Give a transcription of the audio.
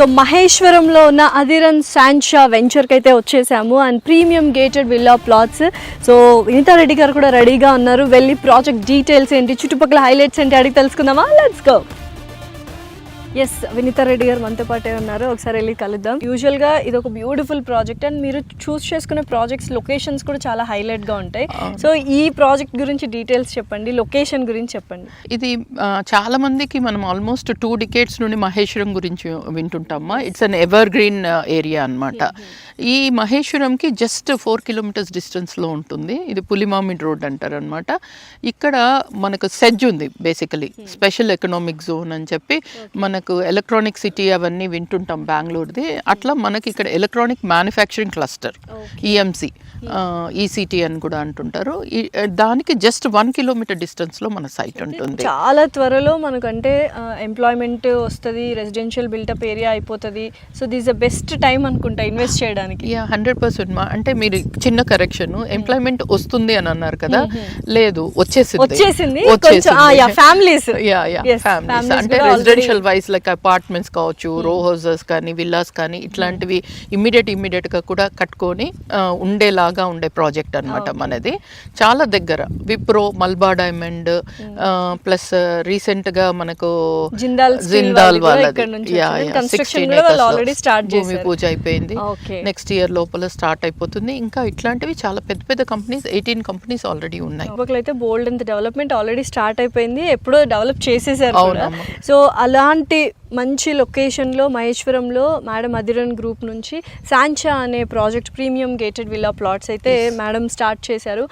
So మహేశ్వరంలో ఉన్న అధిరన్ శాంషా వెంచర్కి అయితే వచ్చేసాము and premium gated villa plots. So Vineeta Reddy గారు కూడా రెడీగా ఉన్నారు. వెళ్ళి ప్రాజెక్ట్ డీటెయిల్స్ ఏంటి, చుట్టుపక్కల హైలైట్స్ ఏంటి అడిగి తెలుసుకుందామా? Let's go. Yes, Vineetha Reddy గారు మనతో పాటే ఉన్నారు. ఒకసారి వెళ్ళి కలుద్దాం. యూజువల్గా ఇది ఒక బ్యూటిఫుల్ ప్రాజెక్ట్ అండ్ మీరు చూస్ చేసుకునే ప్రాజెక్ట్స్ లొకేషన్స్ కూడా చాలా హైలైట్గా ఉంటాయి. సో ఈ ప్రాజెక్ట్ గురించి డీటెయిల్స్ చెప్పండి, లొకేషన్ గురించి చెప్పండి. ఇది చాలా మందికి మనం ఆల్మోస్ట్ 2 decades నుండి మహేశ్వరం గురించి వింటుంటామా. It's an evergreen area అనమాట. ఈ మహేశ్వరంకి జస్ట్ 4 kilometers డిస్టెన్స్లో ఉంటుంది. ఇది పులిమామిడ్ రోడ్ అంటారు అనమాట. ఇక్కడ మనకు సెజ్ ఉంది, బేసికలీ స్పెషల్ ఎకనామిక్ జోన్ అని చెప్పి. మనకు ఎలక్ట్రానిక్ సిటీ అవన్నీ వింటుంటాం బెంగళూరుది. అట్లా మనకి ఇక్కడ electronic manufacturing cluster, EMC, ECT అని కూడా అంటుంటారు. దానికి జస్ట్ 1 kilometer డిస్టెన్స్లో మన సైట్ ఉంటుంది. చాలా త్వరలో మనకంటే ఎంప్లాయ్మెంట్ వస్తుంది, రెసిడెన్షియల్ బిల్టప్ ఏరియా అయిపోతుంది. So this the best time అనుకుంటా ఇన్వెస్ట్ చేయడానికి. 100% అంటే మీరు చిన్న కరెక్షన్, ఎంప్లాయ్మెంట్ వస్తుంది అని అన్నారు కదా, లేదు వచ్చేసింది. ఫ్యామిలీస్ అంటే రెసిడెన్షియల్ వైజ్ లైక్ అపార్ట్మెంట్స్ కావచ్చు, రో హౌసెస్ కానీ, విల్లాస్ కానీ, ఇట్లాంటివి ఇమ్మీడియట్ గా కూడా కట్టుకొని ఉండేలాగా ఉండే ప్రాజెక్ట్ అనమాట మనది. చాలా దగ్గర విప్రో, మల్బా డైమండ్, ప్లస్ రీసెంట్ గా మనకు జిందాల్ వాళ్ళది భూమి పూజ అయిపోయింది. నెక్స్ట్ ఇయర్ లోపల స్టార్ట్ అయిపోతుంది. ఇంకా ఇట్లాంటివి చాలా పెద్ద పెద్ద కంపెనీస్, 18 కంపెనీస్ ఆల్రెడీ ఉన్నాయి. అయితే బోల్డ్ అంత డెవలప్మెంట్ ఆల్రెడీ స్టార్ట్ అయిపోయింది, ఎప్పుడో డెవలప్ చేసేసారు. సో అలాంటి మంచి లొకేషన్లో మహేశ్వరంలో మేడం అధిరన్ గ్రూప్ నుంచి శాంషా అనే project, premium gated villa plots అయితే మేడం స్టార్ట్ చేశారు.